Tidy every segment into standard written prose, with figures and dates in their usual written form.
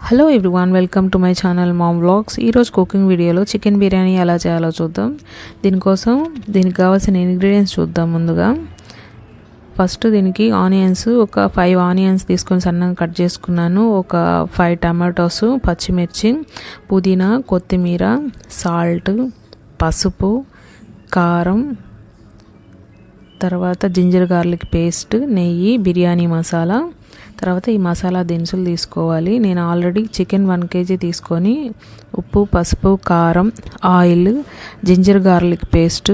Hello everyone, welcome to my channel ma'am vlogs. ఈరోజు cooking వీడియోలో chicken biryani ఎలా చేయాలో చూద్దాం. దీనికి కావాల్సిన ఇంగ్రీడియంట్స్ చూద్దాం. ముందుగా ఫస్ట్ దీనికి ఆనియన్స్, ఒక 5 ఆనియన్స్ తీసుకొని సన్నగా కట్ చేసుకున్నాను. ఒక 5 టమాటోస్, పచ్చిమిర్చి, పుదీనా, కొత్తిమీర, సాల్ట్, పసుపు, కారం, తర్వాత జింజర్ గార్లిక్ పేస్ట్, నెయ్యి, బిర్యానీ మసాలా, తర్వాత ఈ మసాలా దినుసులు తీసుకోవాలి. నేను ఆల్రెడీ చికెన్ 1 kg తీసుకొని ఉప్పు, పసుపు, కారం, ఆయిల్, జింజర్ గార్లిక్ పేస్ట్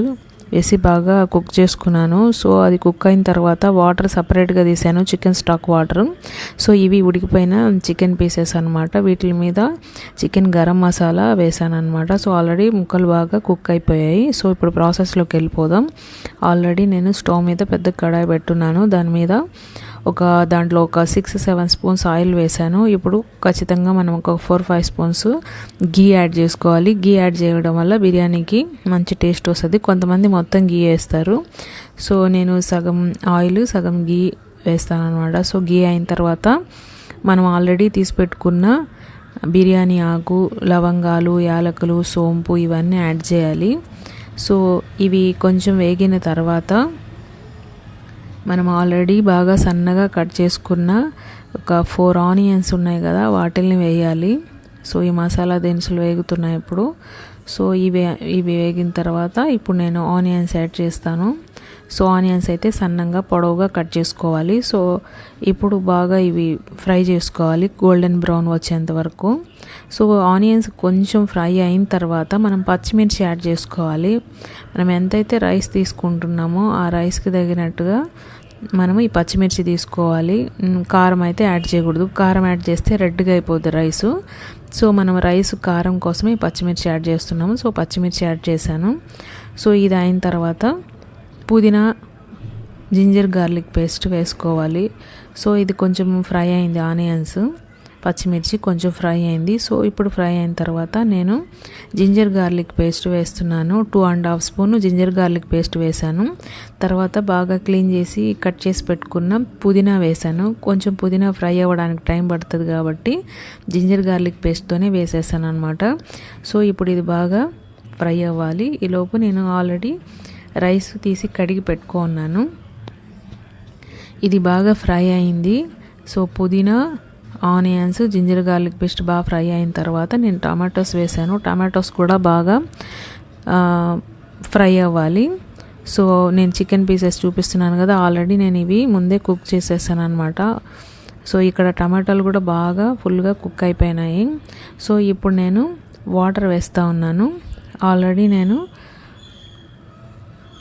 వేసి బాగా కుక్ చేసుకున్నాను. సో అది కుక్ అయిన తర్వాత వాటర్ సపరేట్గా తీసాను, చికెన్ స్టాక్ వాటర్. సో ఇవి ఉడికిపోయిన చికెన్ పీసెస్ అనమాట. వీటి మీద చికెన్ గరం మసాలా వేసాను అనమాట. సో ఆల్రెడీ ముక్కలు బాగా కుక్ అయిపోయాయి. సో ఇప్పుడు ప్రాసెస్లోకి వెళ్ళిపోదాం. ఆల్రెడీ నేను స్టవ్ మీద పెద్ద కడాయి పెట్టున్నాను. దాంట్లో ఒక 6-7 స్పూన్స్ ఆయిల్ వేసాను. ఇప్పుడు ఖచ్చితంగా మనం ఒక 4-5 స్పూన్స్ గీ యాడ్ చేసుకోవాలి. గీ యాడ్ చేయడం వల్ల బిర్యానీకి మంచి టేస్ట్ వస్తుంది. కొంతమంది మొత్తం గీ వేస్తారు. సో నేను సగం ఆయిల్ సగం గీ వేస్తాను అనమాట. సో గీ అయిన తర్వాత మనం ఆల్రెడీ తీసి పెట్టుకున్న బిర్యానీ ఆకు, లవంగాలు, యాలకులు, సోంపు ఇవన్నీ యాడ్ చేయాలి. సో ఇవి కొంచెం వేగిన తర్వాత మనం ఆల్రెడీ బాగా సన్నగా కట్ చేసుకున్న ఒక 4 ఆనియన్స్ ఉన్నాయి కదా, వాటిల్ని వేయాలి. సో ఈ మసాలా దినుసులు వేగుతున్నాయి ఇప్పుడు. సో ఇవి వేగిన తర్వాత ఇప్పుడు నేను ఆనియన్స్ యాడ్ చేస్తాను. సో ఆనియన్స్ అయితే సన్నంగా పొడవుగా కట్ చేసుకోవాలి. సో ఇప్పుడు బాగా ఇవి ఫ్రై చేసుకోవాలి, గోల్డెన్ బ్రౌన్ వచ్చేంత వరకు. సో ఆనియన్స్ కొంచెం ఫ్రై అయిన తర్వాత మనం పచ్చిమిర్చి యాడ్ చేసుకోవాలి. మనం ఎంతైతే రైస్ తీసుకుంటున్నామో ఆ రైస్కి తగినట్టుగా మనము ఈ పచ్చిమిర్చి తీసుకోవాలి. కారం అయితే యాడ్ చేయకూడదు. కారం యాడ్ చేస్తే రెడ్గా అయిపోద్ది రైసు. సో మనం రైస్ కారం కోసమే పచ్చిమిర్చి యాడ్ చేస్తున్నాము. సో పచ్చిమిర్చి యాడ్ చేశాను. సో ఇది అయిన తర్వాత పుదీనా, జింజర్ గార్లిక్ పేస్ట్ వేసుకోవాలి. సో ఇది కొంచెం ఫ్రై అయింది, ఆనియన్స్ పచ్చిమిర్చి కొంచెం ఫ్రై అయింది. సో ఇప్పుడు ఫ్రై అయిన తర్వాత నేను జింజర్ గార్లిక్ పేస్ట్ వేస్తున్నాను. 2.5 స్పూన్ జింజర్ గార్లిక్ పేస్ట్ వేసాను. తర్వాత బాగా క్లీన్ చేసి కట్ చేసి పెట్టుకున్న పుదీనా వేసాను. కొంచెం పుదీనా ఫ్రై అవ్వడానికి టైం పడుతుంది కాబట్టి జింజర్ గార్లిక్ పేస్ట్తోనే వేసేసాను అనమాట. సో ఇప్పుడు ఇది బాగా ఫ్రై అవ్వాలి. ఈలోపు నేను ఆల్రెడీ రైస్ తీసి కడిగి పెట్టుకున్నాను. ఇది బాగా ఫ్రై అయింది. సో పుదీనా, ఆనియన్స్, జింజర్ గార్లిక్ పేస్ట్ బాగా ఫ్రై అయిన తర్వాత నేను టమాటోస్ వేసాను. టమాటోస్ కూడా బాగా ఫ్రై అవ్వాలి. సో నేను చికెన్ పీసెస్ చూపిస్తున్నాను కదా, ఆల్రెడీ నేను ఇవి ముందే కుక్ చేసేసాను అనమాట. సో ఇక్కడ టమాటాలు కూడా బాగా ఫుల్గా కుక్ అయిపోయినాయి. సో ఇప్పుడు నేను వాటర్ వేస్తూ ఉన్నాను. ఆల్రెడీ నేను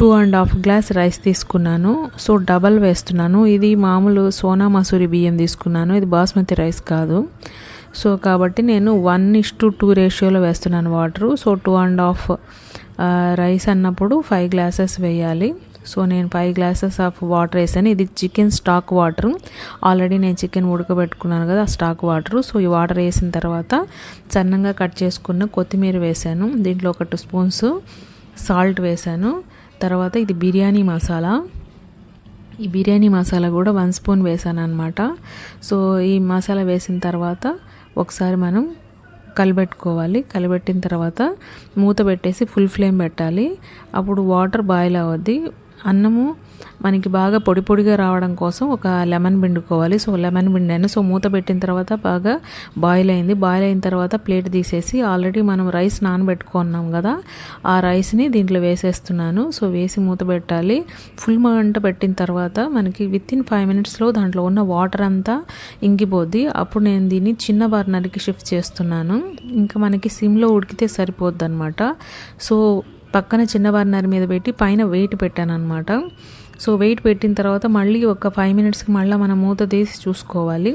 2.5 గ్లాస్ రైస్ తీసుకున్నాను. సో డబల్ వేస్తున్నాను. ఇది మామూలు సోనా మసూరి బియ్యం తీసుకున్నాను, ఇది బాస్మతి రైస్ కాదు. సో కాబట్టి నేను 1:2 రేషియోలో వేస్తున్నాను వాటరు. సో 2.5 రైస్ అన్నప్పుడు 5 గ్లాసెస్ వేయాలి. సో నేను 5 గ్లాసెస్ ఆఫ్ వాటర్ వేసాను. ఇది చికెన్ స్టాక్ వాటర్. ఆల్రెడీ నేను చికెన్ ఉడకబెట్టుకున్నాను కదా, ఆ స్టాక్ వాటర్. సో ఈ వాటర్ వేసిన తర్వాత సన్నంగా కట్ చేసుకున్న కొత్తిమీర వేసాను. దీంట్లో ఒక 2 స్పూన్స్ సాల్ట్ వేసాను. తర్వాత ఇది బిర్యానీ మసాలా. ఈ బిర్యానీ మసాలా కూడా 1 స్పూన్ వేసాను అనమాట. సో ఈ మసాలా వేసిన తర్వాత ఒకసారి మనం కలిపెట్టుకోవాలి. కలిపెట్టిన తర్వాత మూత పెట్టేసి ఫుల్ ఫ్లేమ్ పెట్టాలి. అప్పుడు వాటర్ బాయిల్ అవ్వద్ది. అన్నము మనకి బాగా పొడి పొడిగా రావడం కోసం ఒక లెమన్ పిండుకోవాలి. సో లెమన్ పిండాను. సో మూత పెట్టిన తర్వాత బాగా బాయిల్ అయింది. బాయిల్ అయిన తర్వాత ప్లేట్ తీసేసి ఆల్రెడీ మనం రైస్ నానబెట్టుకున్నాం కదా, ఆ రైస్ని దీంట్లో వేసేస్తున్నాను. సో వేసి మూత పెట్టాలి. ఫుల్ మంట పెట్టిన తర్వాత మనకి వితిన్ 5 మినిట్స్లో దాంట్లో ఉన్న వాటర్ అంతా ఇంకిపోద్ది. అప్పుడు నేను దీన్ని చిన్న బర్నర్కి షిఫ్ట్ చేస్తున్నాను. ఇంకా మనకి సిమ్లో ఉడికితే సరిపోద్ది అనమాట. సో పక్కన చిన్న బర్నర్ మీద పెట్టి పైన వెయిట్ పెట్టాను అనమాట. సో వెయిట్ పెట్టిన తర్వాత మళ్ళీ ఒక 5 మినిట్స్కి మళ్ళీ మనం మూత తీసి చూసుకోవాలి.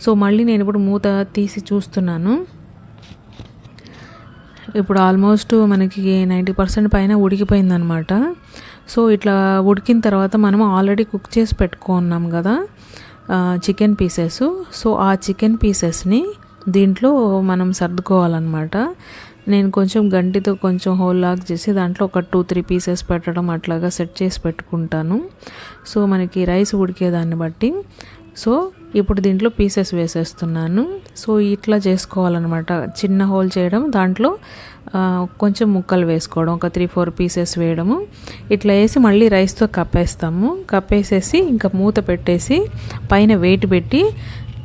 సో మళ్ళీ నేను ఇప్పుడు మూత తీసి చూస్తున్నాను. ఇప్పుడు ఆల్మోస్ట్ మనకి 90% పైన ఉడికిపోయిందనమాట. సో ఇట్లా ఉడికిన తర్వాత మనం ఆల్రెడీ కుక్ చేసి పెట్టుకున్నాం కదా చికెన్ పీసెస్. సో ఆ చికెన్ పీసెస్ని దీంట్లో మనం సర్దుకోవాలన్నమాట. నేను కొంచెం గంటితో కొంచెం హోల్ లాక్ చేసి దాంట్లో ఒక 2-3 పీసెస్ పెట్టడం అట్లాగా సెట్ చేసి పెట్టుకుంటాను. సో మనకి రైస్ ఉడికేదాన్ని బట్టి. సో ఇప్పుడు దీంట్లో పీసెస్ వేసేస్తున్నాను. సో ఇట్లా చేసుకోవాలన్నమాట. చిన్న హోల్ చేయడం, దాంట్లో కొంచెం ముక్కలు వేసుకోవడం, ఒక 3-4 పీసెస్ వేయడము. ఇట్లా వేసి మళ్ళీ రైస్తో కప్పేస్తాము. కప్పేసేసి ఇంకా మూత పెట్టేసి పైన వెయిట్ పెట్టి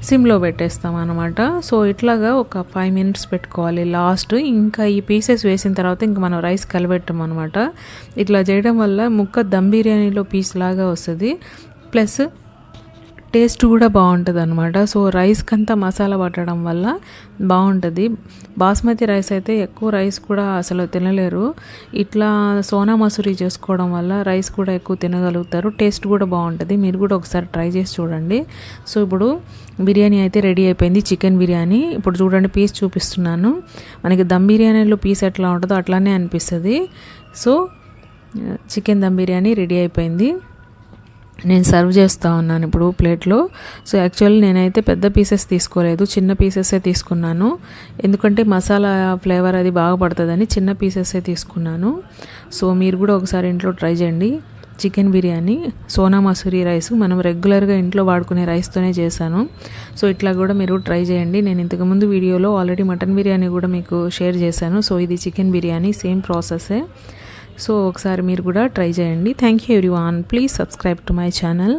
సిమ్లో పెట్టేస్తాం అనమాట. సో ఇట్లాగా ఒక 5 మినిట్స్ పెట్టుకోవాలి లాస్ట్. ఇంకా ఈ పీసెస్ వేసిన తర్వాత ఇంకా మనం రైస్ కలిపెట్టాం అనమాట. ఇట్లా చేయడం వల్ల ముక్క దమ్ బిర్యానీలో పీస్ లాగా వస్తుంది, ప్లస్ టేస్ట్ కూడా బాగుంటుంది అనమాట. సో రైస్కంతా మసాలా పట్టడం వల్ల బాగుంటుంది. బాస్మతి రైస్ అయితే ఎక్కువ రైస్ కూడా అసలు తినలేరు. ఇట్లా సోనా మసూరి చేసుకోవడం వల్ల రైస్ కూడా ఎక్కువ తినగలుగుతారు. టేస్ట్ కూడా బాగుంటుంది. మీరు కూడా ఒకసారి ట్రై చేసి చూడండి. సో ఇప్పుడు బిర్యానీ అయితే రెడీ అయిపోయింది, చికెన్ బిర్యానీ. ఇప్పుడు చూడండి పీస్ చూపిస్తున్నాను. మనకి దమ్ బిర్యానీలో పీస్ ఎట్లా ఉంటుందో అట్లానే అనిపిస్తుంది. So chicken dum biryani ready అయిపోయింది. నేను సర్వ్ చేస్తూ ఉన్నాను ఇప్పుడు ప్లేట్లో. సో యాక్చువల్లీ నేనైతే పెద్ద పీసెస్ తీసుకోలేదు, చిన్న పీసెసే తీసుకున్నాను. ఎందుకంటే మసాలా ఫ్లేవర్ అది బాగా పడుతుందని చిన్న పీసెసే తీసుకున్నాను. సో మీరు కూడా ఒకసారి ఇంట్లో ట్రై చేయండి. చికెన్ బిర్యానీ సోనా మసూరి రైస్ మనం రెగ్యులర్గా ఇంట్లో వాడుకునే రైస్తోనే చేశాను. సో ఇట్లా కూడా మీరు ట్రై చేయండి. నేను ఇంతకుముందు వీడియోలో ఆల్రెడీ మటన్ బిర్యానీ కూడా మీకు షేర్ చేశాను. సో ఇది చికెన్ బిర్యానీ సేమ్ ప్రాసెసే. సో ఒకసారి మీరు కూడా ట్రై చేయండి. Thank you everyone. Please subscribe to my channel.